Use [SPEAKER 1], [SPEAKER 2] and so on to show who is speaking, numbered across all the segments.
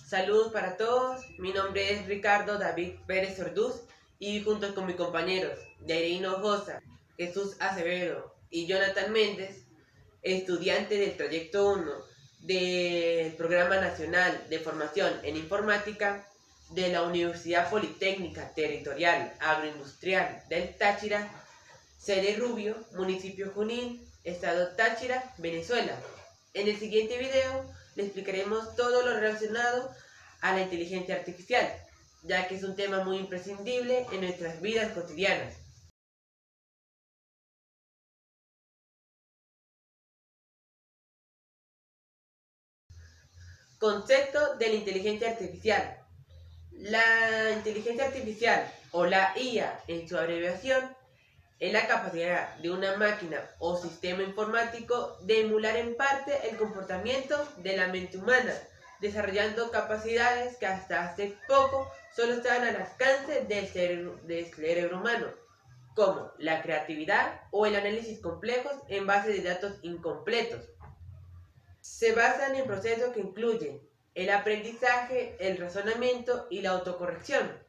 [SPEAKER 1] Saludos para todos, mi nombre es Ricardo David Pérez Orduz y junto con mis compañeros Yairino Josa, Jesús Acevedo y Jonathan Méndez, estudiantes del Proyecto 1 del Programa Nacional de Formación en Informática de la Universidad Politécnica Territorial Agroindustrial del Táchira, sede Rubio, municipio Junín, estado Táchira, Venezuela. En el siguiente video le explicaremos todo lo relacionado a la inteligencia artificial, ya que es un tema muy imprescindible en nuestras vidas cotidianas. Concepto de la inteligencia artificial. La inteligencia artificial, o la IA en su abreviación, es la capacidad de una máquina o sistema informático de emular en parte el comportamiento de la mente humana, desarrollando capacidades que hasta hace poco solo estaban al alcance del cerebro humano, como la creatividad o el análisis complejos en base de datos incompletos. Se basan en procesos que incluyen el aprendizaje, el razonamiento y la autocorrección.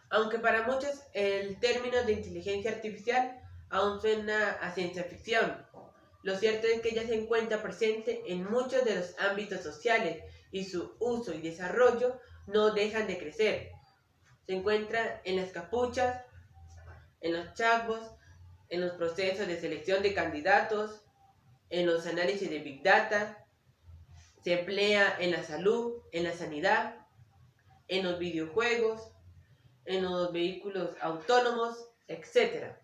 [SPEAKER 1] Aunque para muchos el término de inteligencia artificial aún suena a ciencia ficción, lo cierto es que ya se encuentra presente en muchos de los ámbitos sociales y su uso y desarrollo no dejan de crecer. Se encuentra en las capuchas, en los chatbots, en los procesos de selección de candidatos, en los análisis de Big Data, se emplea en la salud, en la sanidad, en los videojuegos, en los vehículos autónomos, etc.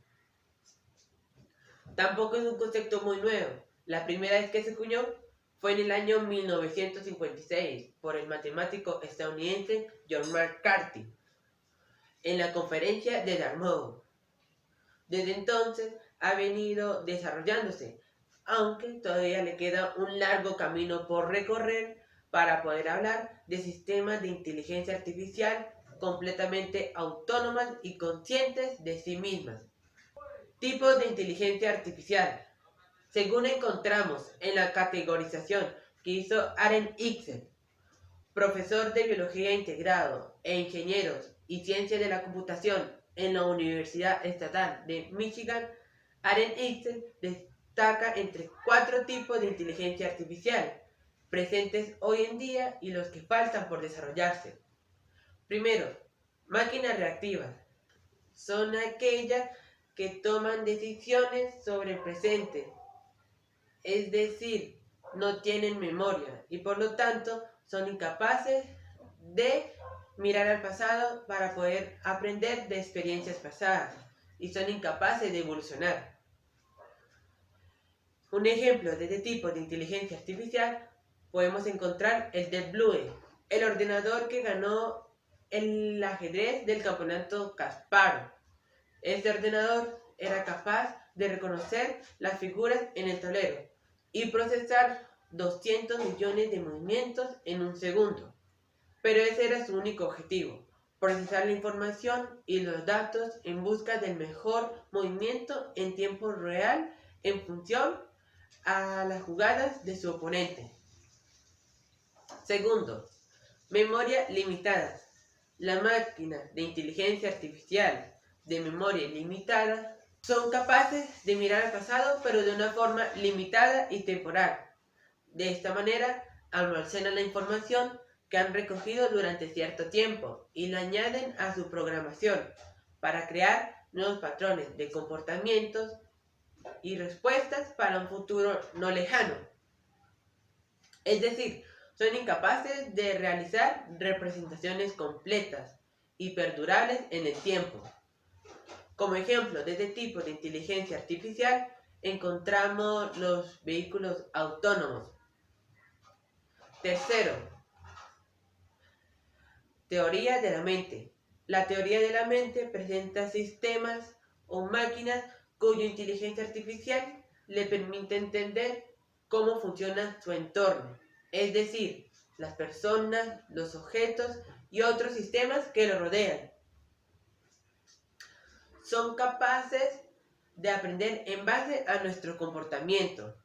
[SPEAKER 1] Tampoco es un concepto muy nuevo. La primera vez que se acuñó fue en el año 1956 por el matemático estadounidense John McCarthy en la conferencia de Dartmouth. Desde entonces ha venido desarrollándose, aunque todavía le queda un largo camino por recorrer para poder hablar de sistemas de inteligencia artificial completamente autónomas y conscientes de sí mismas. Tipos de inteligencia artificial. Según encontramos en la categorización que hizo Aren Ixel, profesor de Biología Integrado e Ingenieros y Ciencias de la Computación en la Universidad Estatal de Michigan, Aren Ixel destaca entre 4 tipos de inteligencia artificial presentes hoy en día y los que faltan por desarrollarse. Primero, máquinas reactivas. Son aquellas que toman decisiones sobre el presente, es decir, no tienen memoria y por lo tanto son incapaces de mirar al pasado para poder aprender de experiencias pasadas y son incapaces de evolucionar. Un ejemplo de este tipo de inteligencia artificial podemos encontrar el Deep Blue, el ordenador que ganó el ajedrez del campeonato Kasparov. Este ordenador era capaz de reconocer las figuras en el tablero y procesar 200 millones de movimientos en un segundo. Pero ese era su único objetivo, procesar la información y los datos en busca del mejor movimiento en tiempo real en función a las jugadas de su oponente. Segundo, memoria limitada. La máquina de inteligencia artificial de memoria limitada son capaces de mirar al pasado pero de una forma limitada y temporal. De esta manera almacenan la información que han recogido durante cierto tiempo y la añaden a su programación para crear nuevos patrones de comportamientos y respuestas para un futuro no lejano. Es decir, son incapaces de realizar representaciones completas y perdurables en el tiempo. Como ejemplo de este tipo de inteligencia artificial encontramos los vehículos autónomos. Tercero, teoría de la mente. La teoría de la mente presenta sistemas o máquinas cuya inteligencia artificial le permite entender cómo funciona su entorno, es decir, las personas, los objetos y otros sistemas que lo rodean. Son capaces de aprender en base a nuestro comportamiento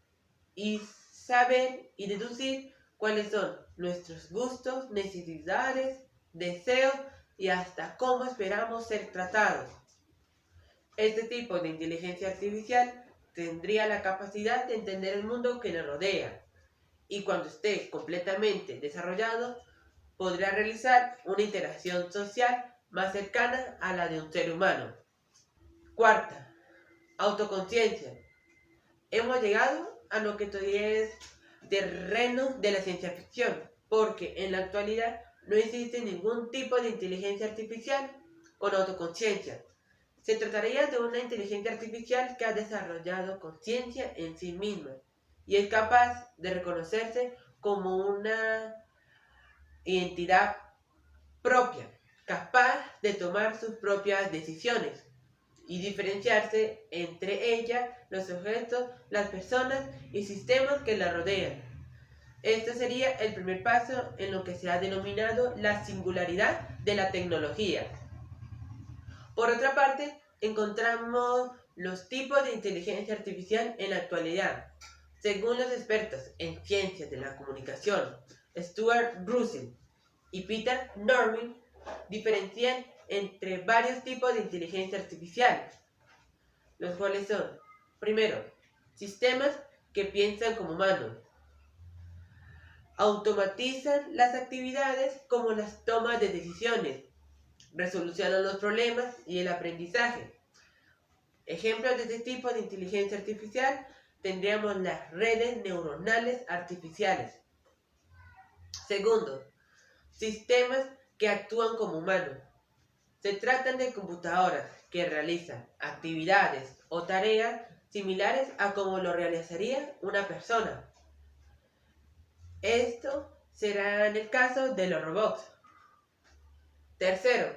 [SPEAKER 1] y saber y deducir cuáles son nuestros gustos, necesidades, deseos y hasta cómo esperamos ser tratados. Este tipo de inteligencia artificial tendría la capacidad de entender el mundo que nos rodea y cuando esté completamente desarrollado podrá realizar una interacción social más cercana a la de un ser humano. Cuarta, autoconciencia. Hemos llegado a lo que todavía es terreno de la ciencia ficción, porque en la actualidad no existe ningún tipo de inteligencia artificial con autoconciencia. Se trataría de una inteligencia artificial que ha desarrollado conciencia en sí misma y es capaz de reconocerse como una identidad propia, capaz de tomar sus propias decisiones y diferenciarse entre ella, los objetos, las personas y sistemas que la rodean. Este sería el primer paso en lo que se ha denominado la singularidad de la tecnología. Por otra parte, encontramos los tipos de inteligencia artificial en la actualidad. Según los expertos en ciencias de la comunicación, Stuart Russell y Peter Norvig, diferencian entre varios tipos de inteligencia artificial, los cuales son, primero, sistemas que piensan como humanos, automatizan las actividades como las tomas de decisiones, resolucionan los problemas y el aprendizaje. Ejemplos de este tipo de inteligencia artificial tendríamos las redes neuronales artificiales. Segundo, sistemas que actúan como humanos. Se tratan de computadoras que realizan actividades o tareas similares a como lo realizaría una persona. Esto será en el caso de los robots. Tercero,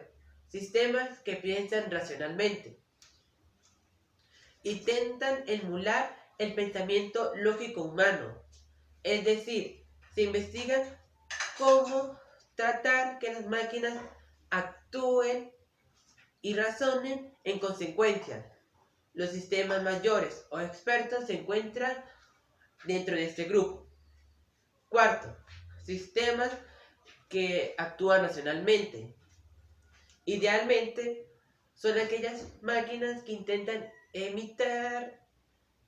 [SPEAKER 1] sistemas que piensan racionalmente. Intentan emular el pensamiento lógico humano, es decir, se investigan cómo tratar que las máquinas actúen y razonen en consecuencia. Los sistemas mayores o expertos se encuentran dentro de este grupo. Cuarto, sistemas que actúan racionalmente. Idealmente, son aquellas máquinas que intentan imitar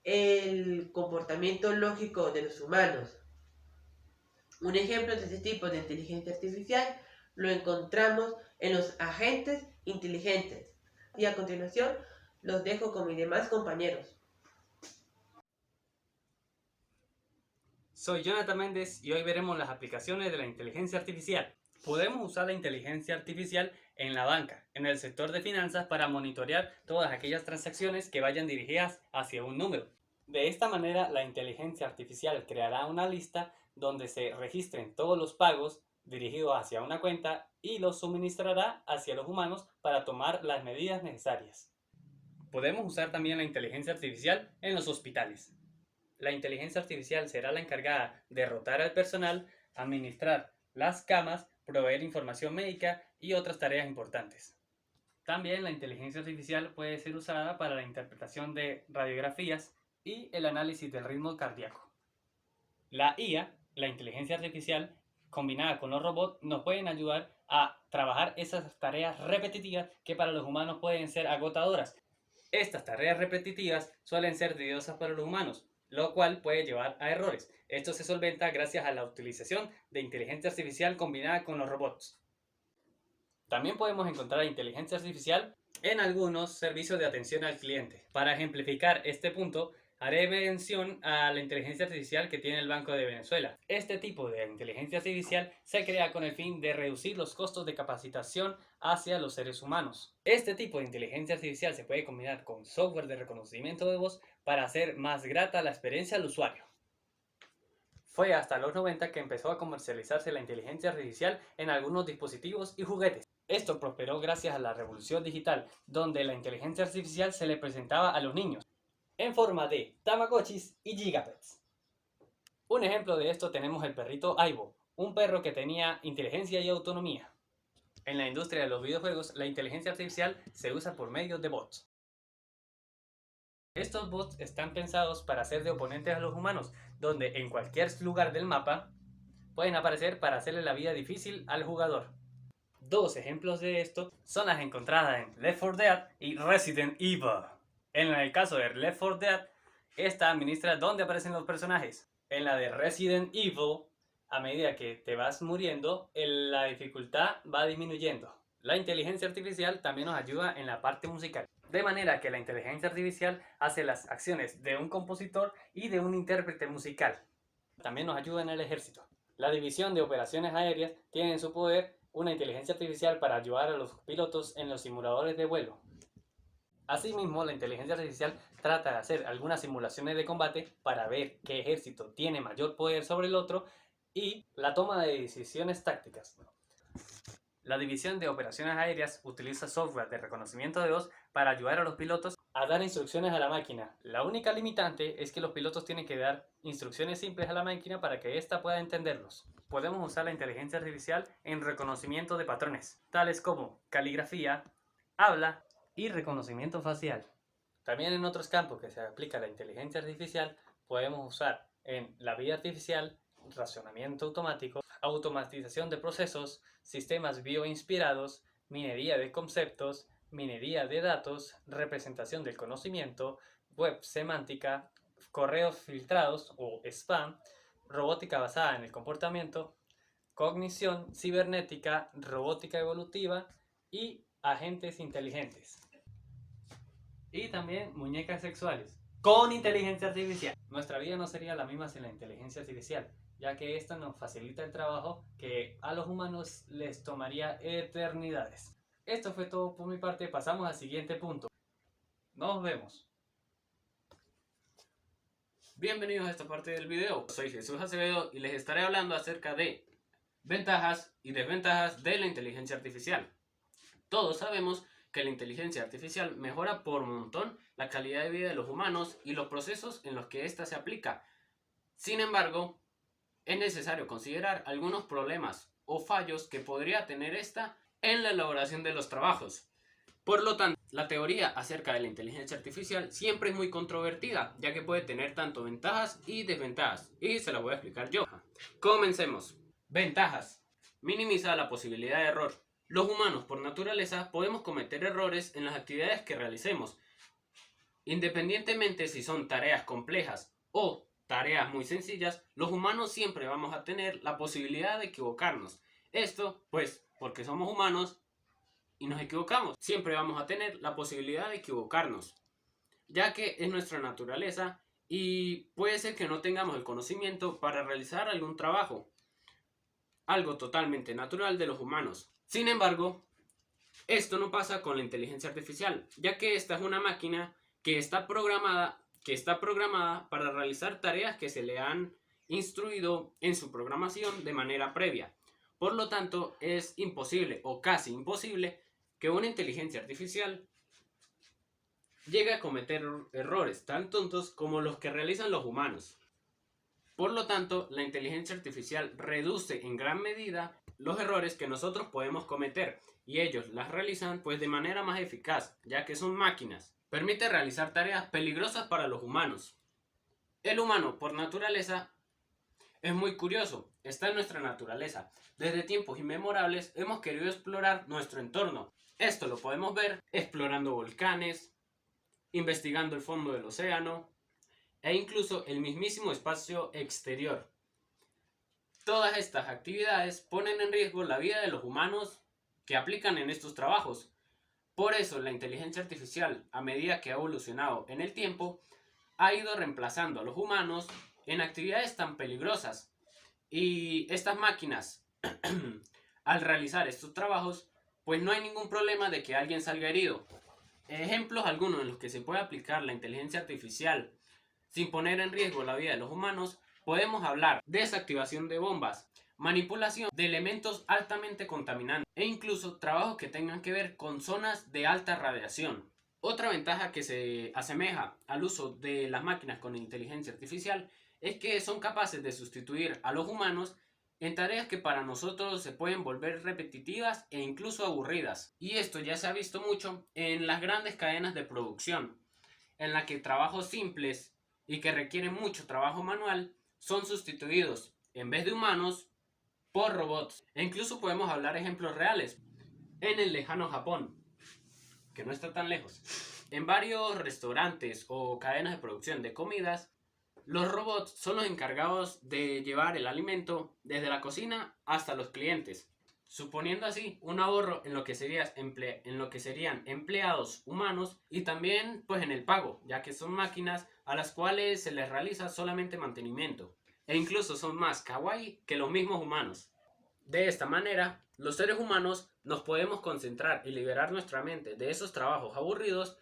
[SPEAKER 1] el comportamiento lógico de los humanos. Un ejemplo de este tipo de inteligencia artificial lo encontramos en los agentes inteligentes. Y a continuación los dejo con mis demás compañeros.
[SPEAKER 2] Soy Jonathan Méndez y hoy veremos las aplicaciones de la inteligencia artificial. Podemos usar la inteligencia artificial en la banca, en el sector de finanzas, para monitorear todas aquellas transacciones que vayan dirigidas hacia un número. De esta manera, la inteligencia artificial creará una lista donde se registren todos los pagos dirigidos hacia una cuenta y los suministrará hacia los humanos para tomar las medidas necesarias. Podemos usar también la inteligencia artificial en los hospitales. La inteligencia artificial será la encargada de rotar al personal, administrar las camas, proveer información médica y otras tareas importantes. También la inteligencia artificial puede ser usada para la interpretación de radiografías y el análisis del ritmo cardíaco. La IA, la inteligencia artificial, combinada con los robots, nos pueden ayudar a trabajar esas tareas repetitivas que para los humanos pueden ser agotadoras. Estas tareas repetitivas suelen ser tediosas para los humanos, lo cual puede llevar a errores. Esto se solventa gracias a la utilización de inteligencia artificial combinada con los robots. También podemos encontrar inteligencia artificial en algunos servicios de atención al cliente. Para ejemplificar este punto, haré mención a la inteligencia artificial que tiene el Banco de Venezuela. Este tipo de inteligencia artificial se crea con el fin de reducir los costos de capacitación hacia los seres humanos. Este tipo de inteligencia artificial se puede combinar con software de reconocimiento de voz para hacer más grata la experiencia al usuario. Fue hasta los 90 que empezó a comercializarse la inteligencia artificial en algunos dispositivos y juguetes. Esto prosperó gracias a la revolución digital, donde la inteligencia artificial se le presentaba a los niños en forma de Tamagotchis y Gigapets. Un ejemplo de esto tenemos el perrito Aibo, un perro que tenía inteligencia y autonomía. En la industria de los videojuegos, la inteligencia artificial se usa por medio de bots. Estos bots están pensados para ser de oponentes a los humanos, donde en cualquier lugar del mapa pueden aparecer para hacerle la vida difícil al jugador. Dos ejemplos de esto son las encontradas en Left 4 Dead y Resident Evil. En el caso de Left 4 Dead, esta administra dónde aparecen los personajes. En la de Resident Evil, a medida que te vas muriendo, la dificultad va disminuyendo. La inteligencia artificial también nos ayuda en la parte musical. De manera que la inteligencia artificial hace las acciones de un compositor y de un intérprete musical. También nos ayuda en el ejército. La división de operaciones aéreas tiene en su poder una inteligencia artificial para ayudar a los pilotos en los simuladores de vuelo. Asimismo, la inteligencia artificial trata de hacer algunas simulaciones de combate para ver qué ejército tiene mayor poder sobre el otro y la toma de decisiones tácticas. La división de operaciones aéreas utiliza software de reconocimiento de voz para ayudar a los pilotos a dar instrucciones a la máquina. La única limitante es que los pilotos tienen que dar instrucciones simples a la máquina para que ésta pueda entenderlos. Podemos usar la inteligencia artificial en reconocimiento de patrones, tales como caligrafía, habla y reconocimiento facial. También en otros campos que se aplica la inteligencia artificial podemos usar en la vida artificial, racionamiento automático, automatización de procesos, sistemas bioinspirados, minería de conceptos, minería de datos, representación del conocimiento, web semántica, correos filtrados o spam, robótica basada en el comportamiento, cognición cibernética, robótica evolutiva y agentes inteligentes. Y también muñecas sexuales con inteligencia artificial. Nuestra vida no sería la misma sin la inteligencia artificial, ya que esta nos facilita el trabajo que a los humanos les tomaría eternidades. Esto fue todo por mi parte, pasamos al siguiente punto. Nos vemos.
[SPEAKER 3] Bienvenidos a esta parte del video. Soy Jesús Acevedo y les estaré hablando acerca de ventajas y desventajas de la inteligencia artificial. Todos sabemos que la inteligencia artificial mejora por montón la calidad de vida de los humanos y los procesos en los que ésta se aplica. Sin embargo, es necesario considerar algunos problemas o fallos que podría tener esta en la elaboración de los trabajos. Por lo tanto, la teoría acerca de la inteligencia artificial siempre es muy controvertida, ya que puede tener tanto ventajas y desventajas, y se las voy a explicar yo. Comencemos. Ventajas. Minimiza la posibilidad de error. Los humanos, por naturaleza, podemos cometer errores en las actividades que realicemos, independientemente si son tareas complejas o tareas muy sencillas. Los humanos siempre vamos a tener la posibilidad de equivocarnos. Esto, pues, porque somos humanos y nos equivocamos. Siempre vamos a tener la posibilidad de equivocarnos, ya que es nuestra naturaleza y puede ser que no tengamos el conocimiento para realizar algún trabajo. Algo totalmente natural de los humanos. Sin embargo, esto no pasa con la inteligencia artificial, ya que esta es una máquina que está programada para realizar tareas que se le han instruido en su programación de manera previa. Por lo tanto, es imposible o casi imposible que una inteligencia artificial llegue a cometer errores tan tontos como los que realizan los humanos. Por lo tanto, la inteligencia artificial reduce en gran medida los errores que nosotros podemos cometer y ellos las realizan pues de manera más eficaz, ya que son máquinas. Permite realizar tareas peligrosas para los humanos. El humano, por naturaleza, es muy curioso, está en nuestra naturaleza. Desde tiempos inmemorables hemos querido explorar nuestro entorno. Esto lo podemos ver explorando volcanes, investigando el fondo del océano e incluso el mismísimo espacio exterior. Todas estas actividades ponen en riesgo la vida de los humanos que aplican en estos trabajos. Por eso la inteligencia artificial, a medida que ha evolucionado en el tiempo, ha ido reemplazando a los humanos en actividades tan peligrosas. Y estas máquinas, al realizar estos trabajos, pues no hay ningún problema de que alguien salga herido. Ejemplos algunos en los que se puede aplicar la inteligencia artificial sin poner en riesgo la vida de los humanos, podemos hablar de desactivación de bombas, manipulación de elementos altamente contaminantes e incluso trabajos que tengan que ver con zonas de alta radiación. Otra ventaja que se asemeja al uso de las máquinas con inteligencia artificial es que son capaces de sustituir a los humanos en tareas que para nosotros se pueden volver repetitivas e incluso aburridas. Y esto ya se ha visto mucho en las grandes cadenas de producción, en la que trabajos simples y que requieren mucho trabajo manual son sustituidos, en vez de humanos, por robots. E incluso podemos hablar ejemplos reales. En el lejano Japón, que no está tan lejos, en varios restaurantes o cadenas de producción de comidas, los robots son los encargados de llevar el alimento desde la cocina hasta los clientes, suponiendo así un ahorro en lo que serían empleados humanos y también pues en el pago, ya que son máquinas a las cuales se les realiza solamente mantenimiento e incluso son más kawaii que los mismos humanos. De esta manera, los seres humanos nos podemos concentrar y liberar nuestra mente de esos trabajos aburridos,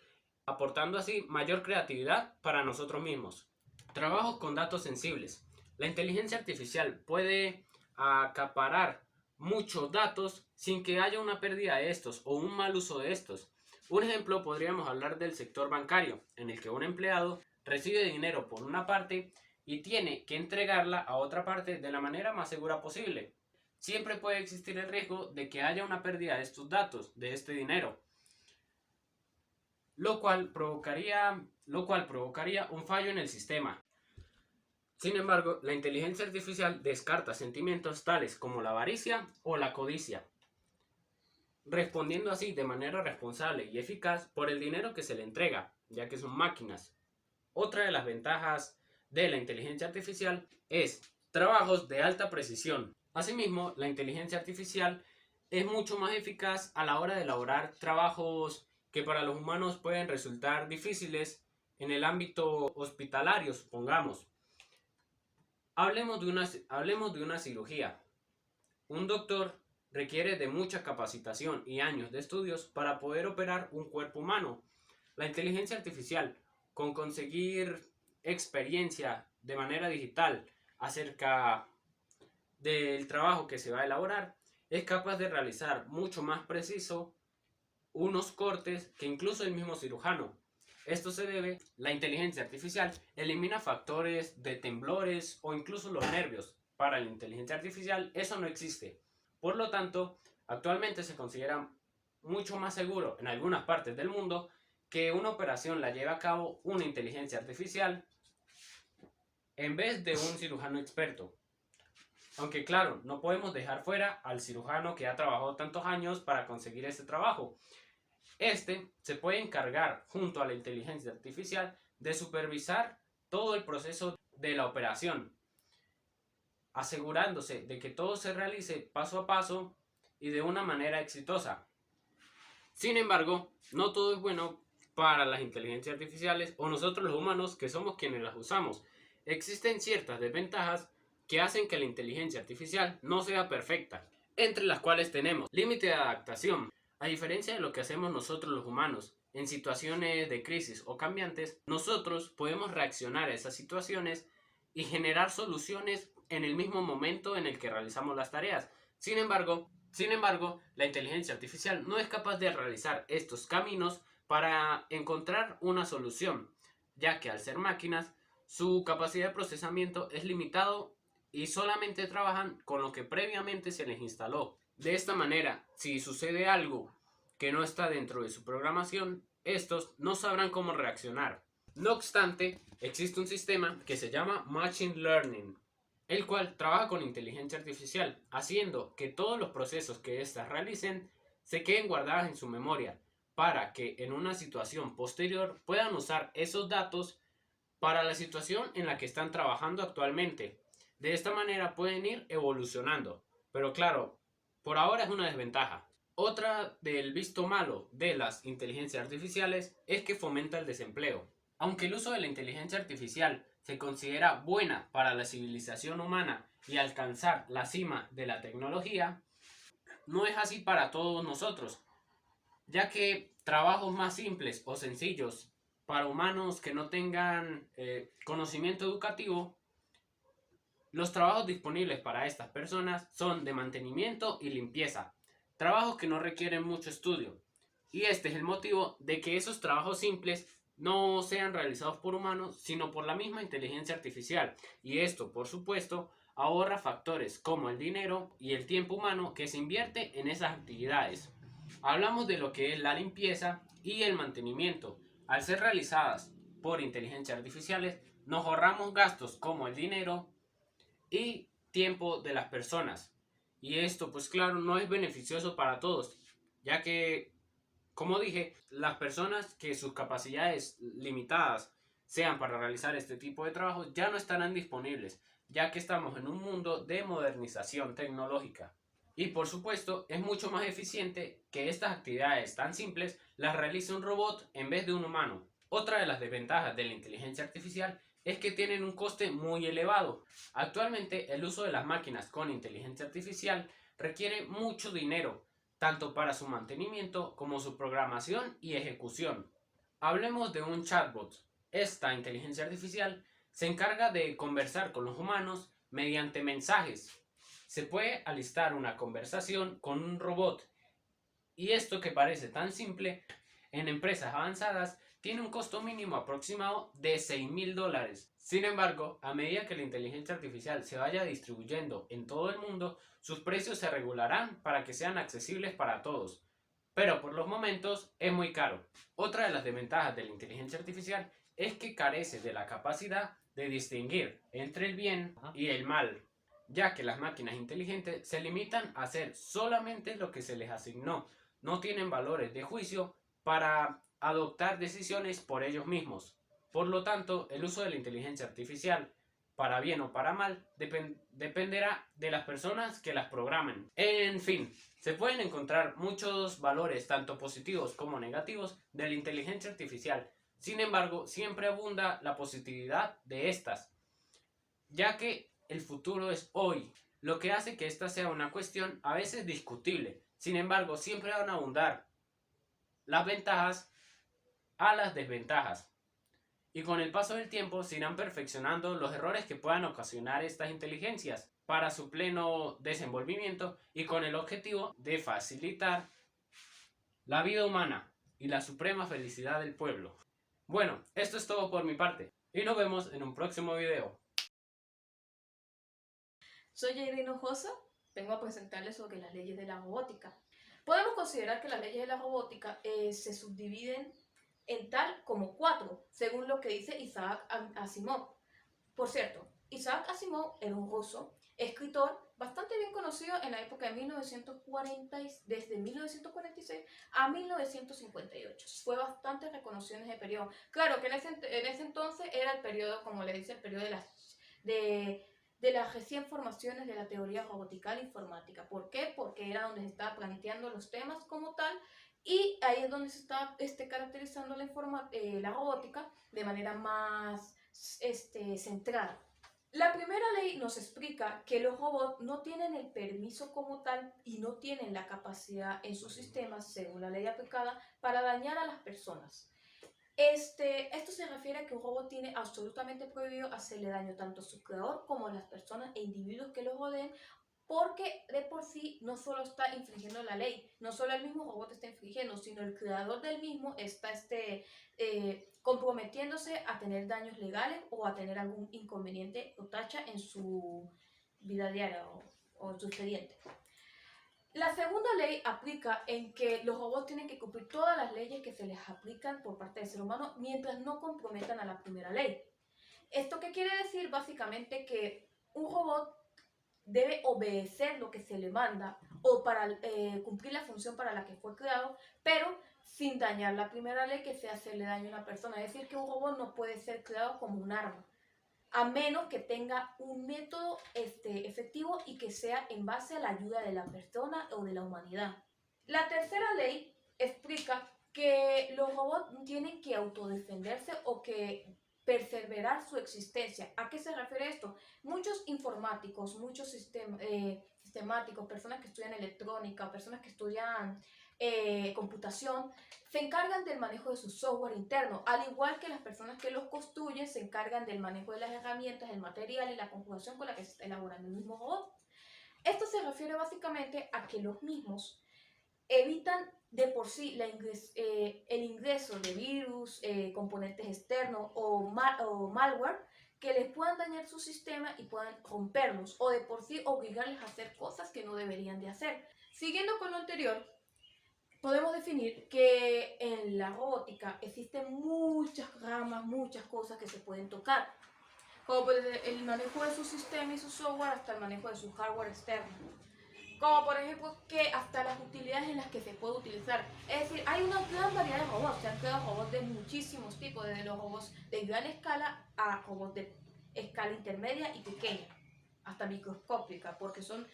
[SPEAKER 3] aportando así mayor creatividad para nosotros mismos. Trabajos con datos sensibles. La inteligencia artificial puede acaparar muchos datos sin que haya una pérdida de estos o un mal uso de estos. Un ejemplo podríamos hablar del sector bancario, en el que un empleado recibe dinero por una parte y tiene que entregarla a otra parte de la manera más segura posible. Siempre puede existir el riesgo de que haya una pérdida de estos datos, de este dinero, lo cual provocaría un fallo en el sistema. Sin embargo, la inteligencia artificial descarta sentimientos tales como la avaricia o la codicia, respondiendo así de manera responsable y eficaz por el dinero que se le entrega, ya que son máquinas. Otra de las ventajas de la inteligencia artificial es trabajos de alta precisión. Asimismo, la inteligencia artificial es mucho más eficaz a la hora de elaborar trabajos que para los humanos pueden resultar difíciles en el ámbito hospitalario, supongamos. Hablemos de una cirugía. Un doctor requiere de mucha capacitación y años de estudios para poder operar un cuerpo humano. La inteligencia artificial, con conseguir experiencia de manera digital acerca del trabajo que se va a elaborar, es capaz de realizar mucho más preciso unos cortes que incluso el mismo cirujano. Esto se debe, la inteligencia artificial elimina factores de temblores o incluso los nervios. Para la inteligencia artificial eso no existe. Por lo tanto, actualmente se considera mucho más seguro en algunas partes del mundo que una operación la lleve a cabo una inteligencia artificial en vez de un cirujano experto. Aunque claro, no podemos dejar fuera al cirujano que ha trabajado tantos años para conseguir ese trabajo. Este se puede encargar, junto a la inteligencia artificial, de supervisar todo el proceso de la operación, asegurándose de que todo se realice paso a paso y de una manera exitosa. Sin embargo, no todo es bueno para las inteligencias artificiales o nosotros los humanos que somos quienes las usamos. Existen ciertas desventajas que hacen que la inteligencia artificial no sea perfecta, entre las cuales tenemos límite de adaptación. A diferencia de lo que hacemos nosotros los humanos en situaciones de crisis o cambiantes, nosotros podemos reaccionar a esas situaciones y generar soluciones en el mismo momento en el que realizamos las tareas. Sin embargo, la inteligencia artificial no es capaz de realizar estos caminos para encontrar una solución, ya que al ser máquinas, su capacidad de procesamiento es limitado y solamente trabajan con lo que previamente se les instaló. De esta manera, si sucede algo que no está dentro de su programación, estos no sabrán cómo reaccionar. No obstante, existe un sistema que se llama Machine Learning, el cual trabaja con inteligencia artificial, haciendo que todos los procesos que éstas realicen se queden guardados en su memoria, para que en una situación posterior puedan usar esos datos para la situación en la que están trabajando actualmente. De esta manera pueden ir evolucionando, pero claro, por ahora es una desventaja. Otra del visto malo de las inteligencias artificiales es que fomenta el desempleo. Aunque el uso de la inteligencia artificial se considera buena para la civilización humana y alcanzar la cima de la tecnología, no es así para todos nosotros, ya que trabajos más simples o sencillos para humanos que no tengan conocimiento educativo, los trabajos disponibles para estas personas son de mantenimiento y limpieza, trabajos que no requieren mucho estudio. Y este es el motivo de que esos trabajos simples no sean realizados por humanos, sino por la misma inteligencia artificial. Y esto, por supuesto, ahorra factores como el dinero y el tiempo humano que se invierte en esas actividades. Hablamos de lo que es la limpieza y el mantenimiento. Al ser realizadas por inteligencias artificiales, nos ahorramos gastos como el dinero y tiempo de las personas. Y esto, pues claro, no es beneficioso para todos, ya que, como dije, las personas que sus capacidades limitadas sean para realizar este tipo de trabajos ya no estarán disponibles, ya que estamos en un mundo de modernización tecnológica. Y por supuesto, es mucho más eficiente que estas actividades tan simples las realice un robot en vez de un humano. Otra de las desventajas de la inteligencia artificial es que tienen un coste muy elevado. Actualmente, el uso de las máquinas con inteligencia artificial requiere mucho dinero, tanto para su mantenimiento como su programación y ejecución. Hablemos de un chatbot. Esta inteligencia artificial se encarga de conversar con los humanos mediante mensajes. Se puede alistar una conversación con un robot, y esto que parece tan simple, en empresas avanzadas tiene un costo mínimo aproximado de $6.000. Sin embargo, a medida que la inteligencia artificial se vaya distribuyendo en todo el mundo, sus precios se regularán para que sean accesibles para todos. Pero por los momentos es muy caro. Otra de las desventajas de la inteligencia artificial es que carece de la capacidad de distinguir entre el bien y el mal, ya que las máquinas inteligentes se limitan a hacer solamente lo que se les asignó, no tienen valores de juicio para adoptar decisiones por ellos mismos. Por lo tanto, el uso de la inteligencia artificial, para bien o para mal, dependerá de las personas que las programen. En fin, se pueden encontrar muchos valores, tanto positivos como negativos, de la inteligencia artificial. Sin embargo, siempre abunda la positividad de estas, ya que el futuro es hoy, lo que hace que esta sea una cuestión a veces discutible. Sin embargo, siempre van a abundar las ventajas a las desventajas. Y con el paso del tiempo se irán perfeccionando los errores que puedan ocasionar estas inteligencias para su pleno desenvolvimiento y con el objetivo de facilitar la vida humana y la suprema felicidad del pueblo. Bueno, esto es todo por mi parte y nos vemos en un próximo video.
[SPEAKER 4] Soy Jair Hinojosa, vengo a presentarles sobre las leyes de la robótica. Podemos considerar que las leyes de la robótica se subdividen en tal como 4, según lo que dice Isaac Asimov. Por cierto, Isaac Asimov era un ruso, escritor bastante bien conocido en la época de 1940, desde 1946 a 1958. Fue bastante reconocido en ese periodo. Claro que en ese entonces era el periodo, como le dice, el periodo de las recién formaciones de la teoría robotical e informática. ¿Por qué? Porque era donde se estaba planteando los temas como tal, y ahí es donde se está caracterizando la robótica de manera más centrada. La primera ley nos explica que los robots no tienen el permiso como tal y no tienen la capacidad en sus sistemas, según la ley aplicada, para dañar a las personas. Esto se refiere a que un robot tiene absolutamente prohibido hacerle daño tanto a su creador como a las personas e individuos que lo rodeen, porque de por sí no solo está infringiendo la ley, no solo el mismo robot está infringiendo, sino el creador del mismo está comprometiéndose a tener daños legales o a tener algún inconveniente o tacha en su vida diaria o en su expediente. La segunda ley aplica en que los robots tienen que cumplir todas las leyes que se les aplican por parte del ser humano mientras no comprometan a la primera ley. ¿Esto qué quiere decir? Básicamente que un robot debe obedecer lo que se le manda o para cumplir la función para la que fue creado, pero sin dañar la primera ley, que sea hacerle daño a una persona. Es decir, que un robot no puede ser creado como un arma, a menos que tenga un método efectivo y que sea en base a la ayuda de la persona o de la humanidad. La tercera ley explica que los robots tienen que autodefenderse o que perseverar su existencia. ¿A qué se refiere esto? Muchos informáticos, muchos sistemáticos, personas que estudian electrónica, personas que estudian computación, se encargan del manejo de su software interno, al igual que las personas que los construyen se encargan del manejo de las herramientas, el material y la conjugación con la que se está elaborando el mismo robot. Esto se refiere básicamente a que los mismos evitan de por sí el ingreso de virus, componentes externos o malware que les puedan dañar su sistema y puedan romperlos, o de por sí obligarles a hacer cosas que no deberían de hacer. Siguiendo con lo anterior, podemos definir que en la robótica existen muchas ramas, muchas cosas que se pueden tocar, como puede ser el manejo de su sistema y su software hasta el manejo de su hardware externo. como por ejemplo que hasta las utilidades en las que se puede utilizar. Es decir, hay una gran variedad de robots, se han creado robots de muchísimos tipos, desde los robots de gran escala a robots de escala intermedia y pequeña, hasta microscópica, porque son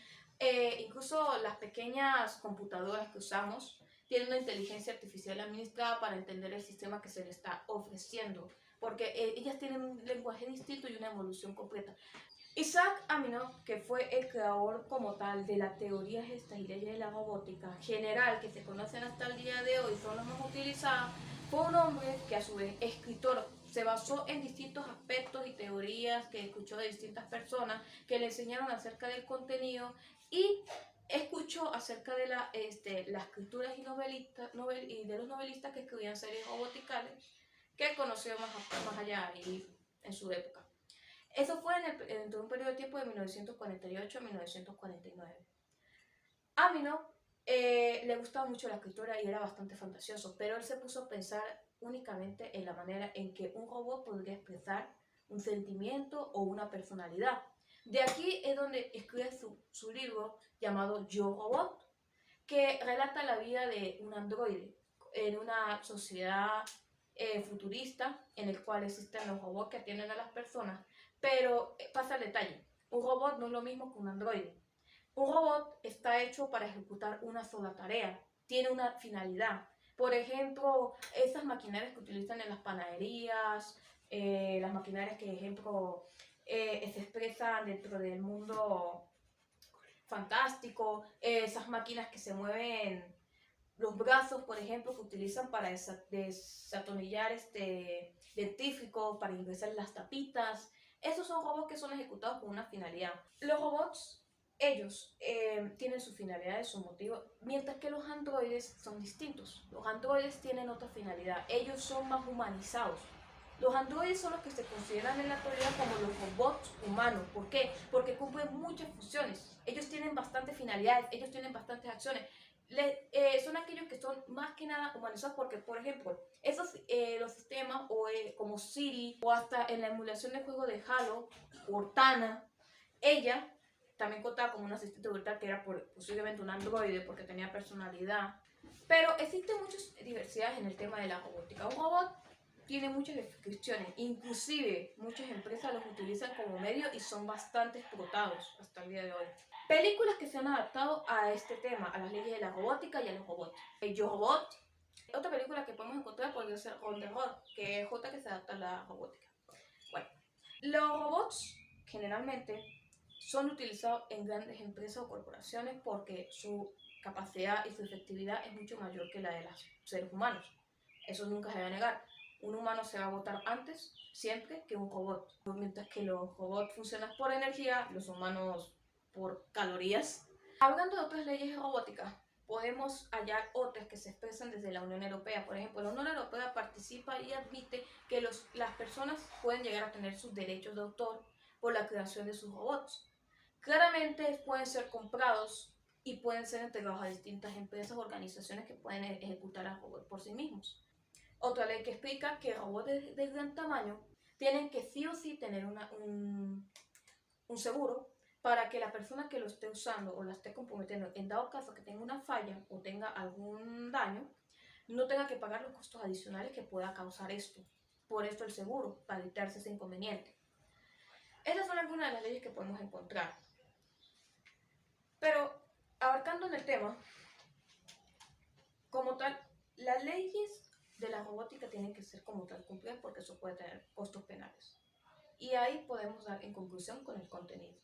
[SPEAKER 4] incluso las pequeñas computadoras que usamos tienen una inteligencia artificial administrada para entender el sistema que se le está ofreciendo, porque ellas tienen un lenguaje distinto y una evolución completa. Isaac Asimov, que fue el creador como tal de las teorías estas y leyes de la robótica general que se conocen hasta el día de hoy, son las más utilizadas, fue un hombre que a su vez escritor, se basó en distintos aspectos y teorías que escuchó de distintas personas que le enseñaron acerca del contenido y escuchó acerca de las escrituras y de los novelistas que escribían series roboticales que conoció más allá y en su época. Eso fue entre un periodo de tiempo de 1948 a 1949. Asimov le gustaba mucho la escritura y era bastante fantasioso, pero él se puso a pensar únicamente en la manera en que un robot podría expresar un sentimiento o una personalidad. De aquí es donde escribe su libro llamado Yo Robot, que relata la vida de un androide en una sociedad futurista en el cual existen los robots que atienden a las personas, pero pasa el detalle, un robot no es lo mismo que un androide. Un robot está hecho para ejecutar una sola tarea, tiene una finalidad. Por ejemplo, esas maquinarias que utilizan en las panaderías, las maquinarias que, por ejemplo, se expresan dentro del mundo fantástico, esas máquinas que se mueven, los brazos, por ejemplo, que utilizan para desatornillar dentífricos, para ingresar las tapitas. Esos son robots que son ejecutados con una finalidad. Los robots, ellos tienen su finalidad, su motivo, mientras que los androides son distintos. Los androides tienen otra finalidad, ellos son más humanizados. Los androides son los que se consideran en la actualidad como los robots humanos. ¿Por qué? Porque cumplen muchas funciones. Ellos tienen bastantes finalidades, ellos tienen bastantes acciones. Son aquellos que son más que nada humanizados porque, por ejemplo, los sistemas como Siri o hasta en la emulación de juego de Halo, Cortana, ella también contaba como un asistente virtual que era posiblemente un androide porque tenía personalidad. Pero existen muchas diversidades en el tema de la robótica. Un robot tiene muchas descripciones, inclusive muchas empresas los utilizan como medio y son bastante explotados hasta el día de hoy. Películas que se han adaptado a este tema, a las leyes de la robótica y a los robots. Yo Robot, otra película que podemos encontrar podría ser Rol de Rol, que es J que se adapta a la robótica. Bueno, los robots generalmente son utilizados en grandes empresas o corporaciones porque su capacidad y su efectividad es mucho mayor que la de los seres humanos. Eso nunca se va a negar. Un humano se va a agotar antes, siempre, que un robot. Mientras que los robots funcionan por energía, los humanos por calorías. Hablando de otras leyes robóticas, podemos hallar otras que se expresan desde la Unión Europea. Por ejemplo, la Unión Europea participa y admite que las personas pueden llegar a tener sus derechos de autor por la creación de sus robots. Claramente pueden ser comprados y pueden ser entregados a distintas empresas o organizaciones que pueden ejecutar a robots por sí mismos. Otra ley que explica que robots de gran tamaño tienen que sí o sí tener un seguro para que la persona que lo esté usando o la esté comprometiendo, en dado caso que tenga una falla o tenga algún daño, no tenga que pagar los costos adicionales que pueda causar esto. Por esto el seguro, para evitarse ese inconveniente. Estas son algunas de las leyes que podemos encontrar. Pero, abarcando en el tema, como tal, las leyes de la robótica tienen que ser como tal cumplidas porque eso puede tener costos penales. Y ahí podemos dar en conclusión con el contenido.